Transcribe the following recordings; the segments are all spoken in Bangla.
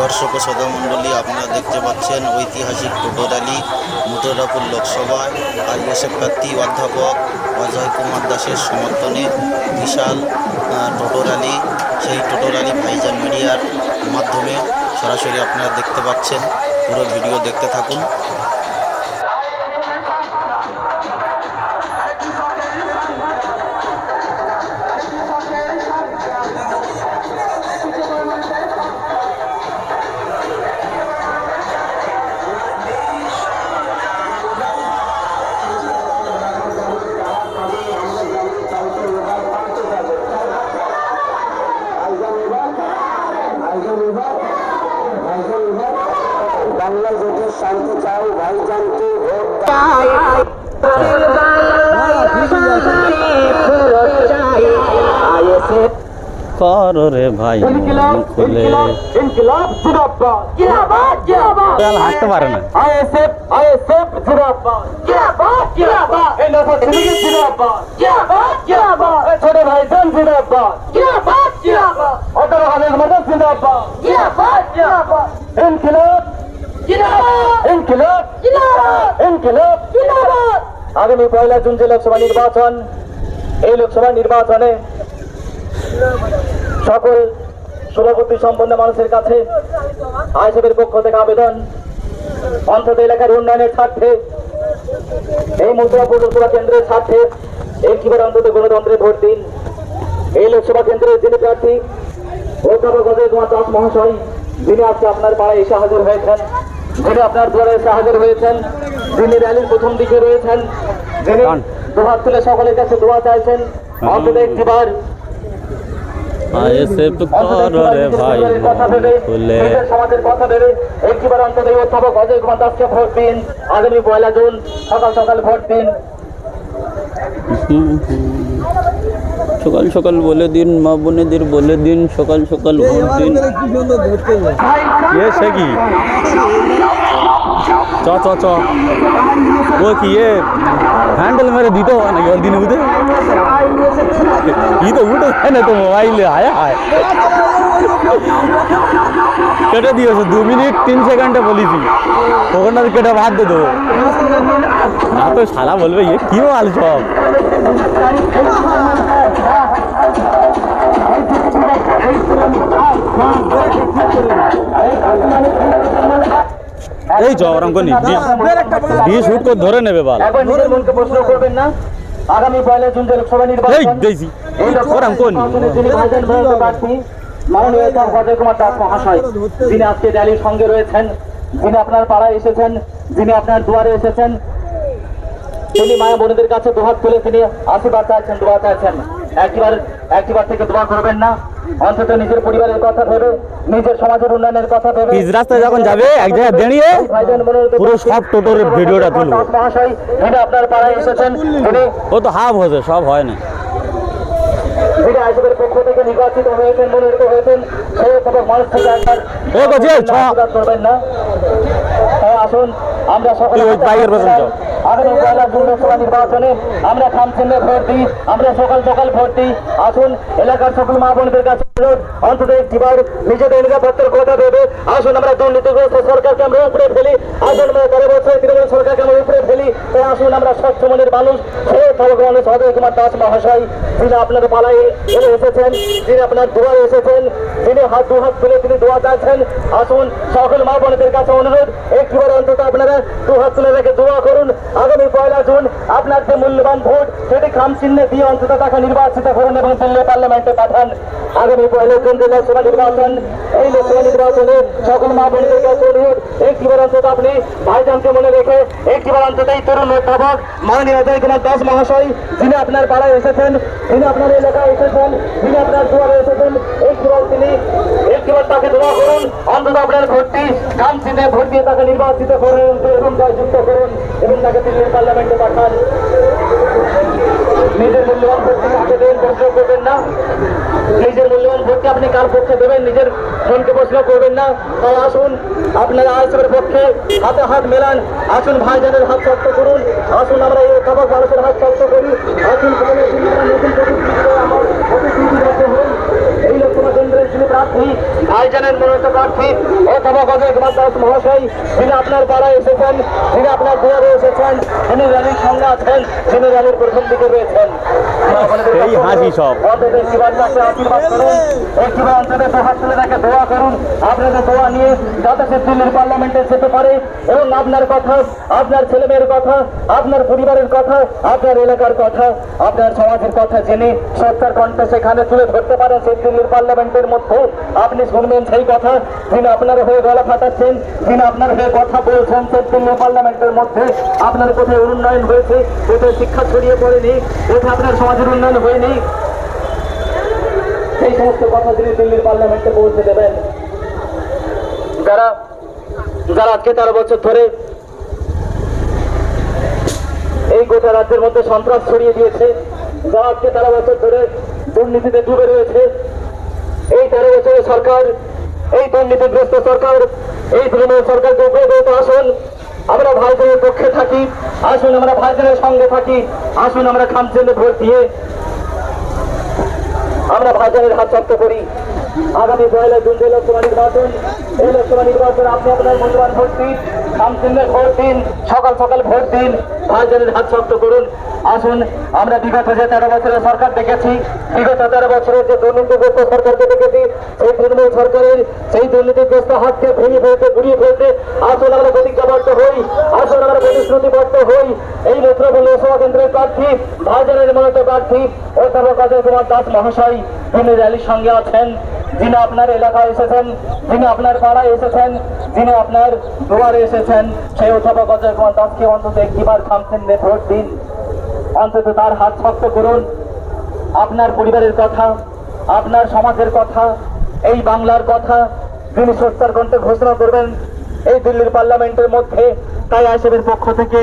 দর্শক ও শ্রোতামণ্ডলী, আপনারা দেখতে পাচ্ছেন ঐতিহাসিক টোটো র্যালি মথুরাপুর লোকসভায় আইএসএফ প্রার্থী অধ্যাপক অজয় কুমার দাসের সমর্থনে বিশাল টোটো র্যালি। সেই টোটো র্যালি ভাইজান মিডিয়ার মাধ্যমে সরাসরি আপনারা দেখতে পাচ্ছেন। পুরো ভিডিও দেখতে থাকুন। বাংলা যদি শান্তি চাও ভাইজানকে করো রে ভাই খুলে হাঁটতে পারে না। ছোট ভাইজান জিন্দাবাদ, আগামী 1 জুন যে লোকসভা নির্বাচন, এই লোকসভা নির্বাচনে সকল শুভবুদ্ধি সম্পন্ন মানুষের কাছে আইএসএফের পক্ষ থেকে আবেদন, অন্তত এলাকার উন্নয়নের স্বার্থে, এই মথুরাপুর লোকসভা কেন্দ্রের স্বার্থে একটিবার অন্তত গণতন্ত্রে ভোট দিন। এই লোকসভা কেন্দ্রের যিনি প্রার্থী অধ্যাপক অজয় কুমার দাস মহাশয়, যিনি আজকে আপনার পাড়ায় এসে হাজির হয়েছেন, যিনি আপনার দুয়ারে এসে হাজির হয়েছেন, যিনি র্যালির প্রথম দিকে রয়েছেন, যিনি দুহাত তুলে সকলের কাছে দোয়া চাইছেন, অন্তত একটিবার সমাজের কথা ভেবে একটিবার অন্তত এই অধ্যাপক অজয় কুমার দাসকে ভোট দিন। আগামী 1 জুন সকাল সকাল ভোট দিন। সকাল সকাল বলে দিন, মা বোনেদের বলে দিন, সকাল সকাল ভোট দিন। সে কি চ চ চ ও কি হ্যান্ডেল মেরে দিতে হবে নাকি দিন উঠে ই তো উঠে না তো মোবাইলে আয় আয় কেটে দিয়েছে 2 মিনিট 3 সেকেন্ডে বলেছি, ওখানে কেটে বাদ দিয়ে দেবো না তো সারা বলবে কি মাল সব। এই চরম করি ডি শুট করে ধরে নেবে বাল। প্রশ্ন করবেন না, আগামী 1 জুন যে লোকসভা নির্বাচন, মাননীয় অজয় কুমার দাস মহাশয়, যিনি আজকে র্যালির সঙ্গে রয়েছেন, যিনি আপনার পাড়ায় এসেছেন, যিনি আপনার দুয়ারে এসেছেন, তিনি মায়া বোনদের কাছে দুহাত তুলে তিনি আশীর্বাদ চাইছেন, দোয়া চাইছেন। একটিবার থেকে দোয়া করবেন না, অন্তত নিজের পরিবারের কথা ভেবে, নিজের সমাজের উন্নয়নের কথা ভেবে। রাস্তায় যখন যাবে এক জায়গায় দাঁড়িয়ে পুরো সব টোটোর ভিডিওটা তুলবো। মহাশয়, যিনি আপনার পাড়ায় এসেছেন, ও তো হাফ হয়েছে, সব হয় না। যিনি আইএসএফের পক্ষ থেকে নির্বাচিত হয়েছেন, মনোনীত হয়েছেন, সেই অধ্যাপক মানুষ থেকে একবার আশীর্বাদ করবেন না। আসুন আমরা সকলে আগামী 1 জুন লোকসভা নির্বাচনে আমরা খাম চিহ্নে ভোট দিই, আমরা সকাল সকাল ভোট দিই। আসুন এলাকার সকল মা বোনদের কাছে অন্তত একটিবার নিজেদের নিরাপত্তার কথা ভেবে আসুন আমরা দুর্নীতিগ্রস্ত সরকারকে আমরা উপরে ফেলি। আসুন আমরা 13 বছরের তৃণমূল সরকারকে আমরা উপরে ফেলি। তাই আসুন আমরা স্বচ্ছ মনের মানুষ, সেই মানুষ অজয় কুমার দাস মহাশয়, যিনি আপনার পালায় এসেছেন, যিনি আপনার দুয়ারে এসেছেন, যিনি দুহাত তুলে তিনি দোয়া চাইছেন। আসুন সকল মা বোনদের কাছে অনুরোধ, একটিবার অন্তত আপনারা দুহাত তুলে রেখে দোয়া করুন। আগামী 1 জুন আপনার যে মূল্যবান ভোট, সেটি খাম চিহ্নে দিয়ে অন্তত তাকে নির্বাচিত করুন এবং দিল্লি পার্লামেন্টে পাঠান। আগামী 1 জুন যে লোকসভা নির্বাচন, এই লোকসভা নির্বাচনে সকল মা বোনদের কাছে অনুরোধ, একটিবার অন্তত আপনি ভাইজানকে মনে রেখে একটিবার অন্তত এই তরুণ অধ্যাপক মাননীয় অজয় কুমার দাস মহাশয়, যিনি আপনার পাড়ায় এসেছেন, যিনি আপনার এলাকায় এসেছেন, যিনি আপনার দুয়ারে এসেছেন, একটিবার তাকে দোয়া করুন। অন্তত আপনার ভোটটি খাম চিহ্নে ভোট দিয়ে তাকে নির্বাচিত করুন এবং জয়যুক্ত করুন এবং তাকে দিল্লির পার্লামেন্টে পাঠান। নিজের মূল্যবান ভোটটি কাকে দেবেন প্রশ্ন করবেন না, নিজের মূল্যবান ভোটটি আপনি কার পক্ষে দেবেন নিজের মনকে প্রশ্ন করবেন না। তাই আসুন আপনারা আইএসএফের পক্ষে হাতে হাত মেলান, আসুন ভাইজানের হাত শক্ত করুন, আসুন আমরা এই অধ্যাপক মানুষের হাত শক্ত করি, আসুন নতুন লোকসভা কেন্দ্রের যিনি প্রার্থী ভাইজানের মনোনীত প্রার্থী অথবা অজয় কুমার দাস মহাশয়, যিনি আপনার পাড়ায় এসেছেন, যিনি আপনার দুয়ারে এসেছেন, যিনি র্যালির সঙ্গে আছেন, যিনি র্যালির প্রথম দিকে রয়েছেন, এই হাসি সব। অন্তত একটিবার তাকে আশীর্বাদ করুন, একটিবার অন্তত দুহাত তুলে তাকে দোয়া করুন, আপনাদের দোয়া নিয়ে যাতে সে দিল্লির পার্লামেন্টে যেতে পারে এবং আপনার কথা, আপনার ছেলেমেয়ের কথা, আপনার পরিবারের কথা, আপনার এলাকার কথা, আপনার সমাজের কথা জেনে সরকার কণ্ঠে সেখানে তুলে ধরতে পারেন সেই দিল্লির পার্লামেন্টের মধ্যে। আপনি শুনবেন সেই কথা, যিনি আপনার হয়ে গলা ফাটাচ্ছেন, যিনি আপনার হয়ে কথা বলছেন সেই দিল্লির পার্লামেন্টের মধ্যে। আপনার কোথায় উন্নয়ন হয়েছে, কোথায় শিক্ষা ছড়িয়ে পড়েনি, কোথায় আপনার সমাজের উন্নয়ন হয়নি, সেই সমস্ত কথা তিনি দিল্লির পার্লামেন্টে পৌঁছে দেবেন। যারা যারা আজকে 13 বছর ধরে এই গোটা রাজ্যের মধ্যে সন্ত্রাস ছড়িয়ে দিয়েছে, যারা আজকে 13 বছর ধরে দুর্নীতিতে ডুবে রয়েছে, এই 13 বছরের সরকার, এই দুর্নীতিগ্রস্ত সরকার, এই তৃণমূল সরকারকে উপরে আসুন, আমরা ভাইজানের পক্ষে থাকি, আসুন আমরা ভাইজানের সঙ্গে থাকি, আসুন আমরা খামচেন্দে ভোট দিয়ে আমরা ভাইজানের হাত শক্ত করি। আগামী 1 জুন যে লোকসভা নির্বাচন, এই লোকসভা নির্বাচনে আপনি আপনার মূল্যবান ভোট দিন, খামচেন্দে ভোট দিন, সকাল সকাল ভোট দিন, ভাইজানের হাত শক্ত করুন। আসুন আমরা বিগত যে 13 বছরের সরকার দেখেছি, বিগত 13 বছরের যে দুর্নীতিগ্রস্ত সরকারকে দেখেছি, সেই তৃণমূল সরকারের সেই দুর্নীতিগ্রস্ত হাতকে ভেঙে ফেলতে, গুড়িয়ে ফেলতে আসুন আমরা প্রতিজ্ঞাবদ্ধ হই, আসুন আমরা প্রতিশ্রুতিবদ্ধ হই। এই মথুরাপুর লোকসভা কেন্দ্রের প্রার্থী, ভাইজানের মনোনীত প্রার্থী অধ্যাপক অজয় কুমার দাস মহাশয়, তিনি র্যালির সঙ্গে আছেন, যিনি আপনার এলাকায় এসেছেন, যিনি আপনার পাড়ায় এসেছেন, যিনি আপনার দুয়ারে এসেছেন, সেই অধ্যাপক অজয় কুমার দাসকে অন্তত একটিবার খামচেন্দে ভোট দিন, অন্তত তার হাত শক্ত করুন। আপনার পরিবারের কথা, আপনার সমাজের কথা, এই বাংলার কথা যিনি সোচ্চার কণ্ঠে ঘোষণা করবেন এই দিল্লির পার্লামেন্টের মধ্যে। তাই আইএসএফের পক্ষ থেকে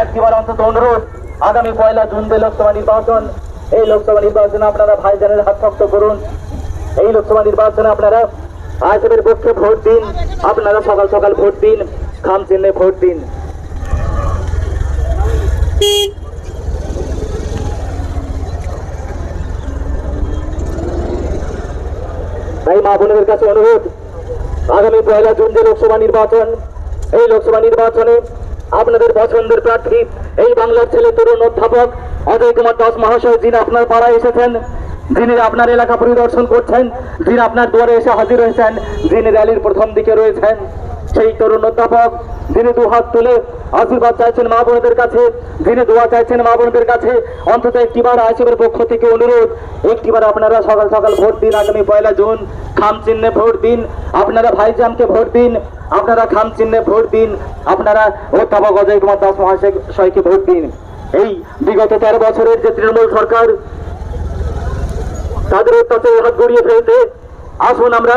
একটিবার অন্তত অনুরোধ, আগামী 1 জুন যে লোকসভা নির্বাচন, এই লোকসভা নির্বাচনে আপনারা ভাইজানের হাত শক্ত করুন। এই লোকসভা নির্বাচনে আপনারা আইএসএফের পক্ষে ভোট দিন, আপনারা সকাল সকাল ভোট দিন, খামচিহ্নে ভোট দিন। তাই মা বোনদের কাছে অনুরোধ, আগামী 1 জুন যে লোকসভা নির্বাচন, এই লোকসভা নির্বাচনে আপনাদের পছন্দের প্রার্থী, এই বাংলার ছেলে তরুণ অধ্যাপক অজয় কুমার দাস মহাশয়, যিনি আপনার পাড়ায় এসেছেন, যিনি আপনার এলাকা পরিদর্শন করছেন, যিনি আপনার দুয়ারে এসে হাজির হয়েছেন, যিনি র্যালির প্রথম দিকে রয়েছেন, সেই তরুণ অধ্যাপক, যিনি দুহাত তুলে আশীর্বাদ চাইছেন মা বোনদের কাছে, যিনি দোয়া চাইছেন মা বোনদের কাছে, অন্তত একটিবার আইএসএফের পক্ষ থেকে অনুরোধ, একটিবার আপনারা সকাল সকাল ভোট দিন। আগামী 1 জুন খামচিহ্নে ভোট দিন, আপনারা ভাইজানকে ভোট দিন, আপনারা খামচিহ্নে ভোট দিন, আপনারা অধ্যাপক অজয় কুমার দাস মহাশয়কে ভোট দিন। এই বিগত 13 বছরের যে তৃণমূল সরকার, তাদের অত্যাচারের হাত গড়িয়ে ফেলতে আসুন আমরা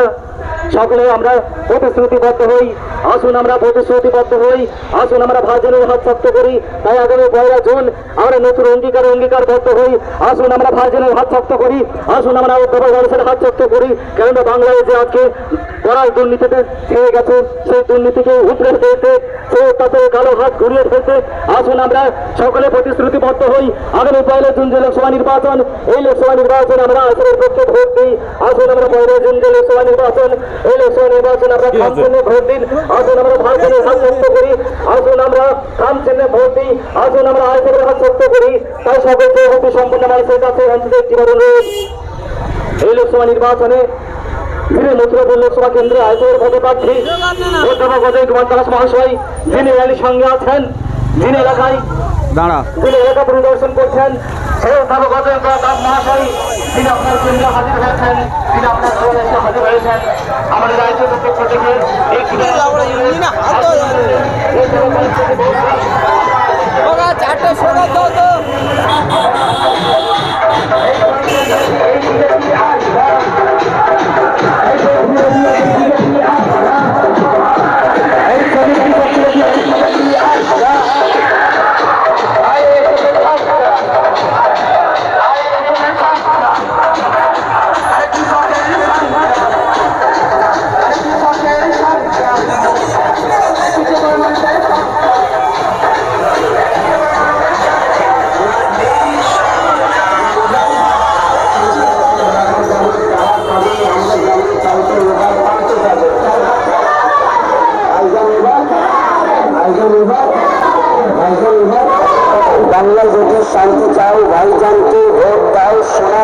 সকলে আমরা প্রতিশ্রুতিবদ্ধ হই, আসুন আমরা প্রতিশ্রুতিবদ্ধ হই, আসুন আমরা ভাইজানের হাত শক্ত করি। তাই আগামী 1 জুন আমরা নতুন অঙ্গীকারবদ্ধ হই, আসুন আমরা ভাইজানের হাত শক্ত করি, আসুন আমরা অধ্যাপক মানুষের হাত শক্ত করি। কেননা বাংলায় যে আজকে কড়াই দুর্নীতিতে ছেড়ে গেছে, সেই দুর্নীতিকে উপড়ে ফেলতে, সেই অত্যাচারের কালো হাত ঘুরিয়ে ফেলতে আসুন আমরা সকলে প্রতিশ্রুতিবদ্ধ হই। আগামী 1 জুন যে লোকসভা নির্বাচন, এই লোকসভা নির্বাচন আমরা আইএসএফের পক্ষে ভোট দিই। আসুন আমরা 1 জুন যে লোকসভা নির্বাচন, এই লোকসভা নির্বাচন আমরা খামচিহ্নে ভোট দিন, আসুন আমরা ভাইজানের হাত শক্ত করি, আসুন আমরা খামচিহ্নে ভোট দিই, আসুন আমরা আইএসএফের হাত শক্ত করি। তাই সকল সভাপতি সম্পন্ন মানুষের কাছে অন্তত একটিবার অনুরোধ, এই লোকসভা নির্বাচনে যিনি মথুরাপুর লোকসভা কেন্দ্রে আইএসএফের পদপ্রার্থী অধ্যাপক অজয় কুমার দাস মহাশয়, যিনি র্যালির সঙ্গে আছেন, যিনি এলাকা পরিদর্শন করছেন, সেই অধ্যাপক অজয় কুমার দাস মহাশয়, যিনি আপনার কেন্দ্রে হাজির হয়েছেন, যিনি আপনার দলে এসে হাজির হয়েছেন, আমাদের আইএসএফের পক্ষ থেকে চারটে সোনা তো শান্তি চাও ভাইজানকে ভোট দাও সোনা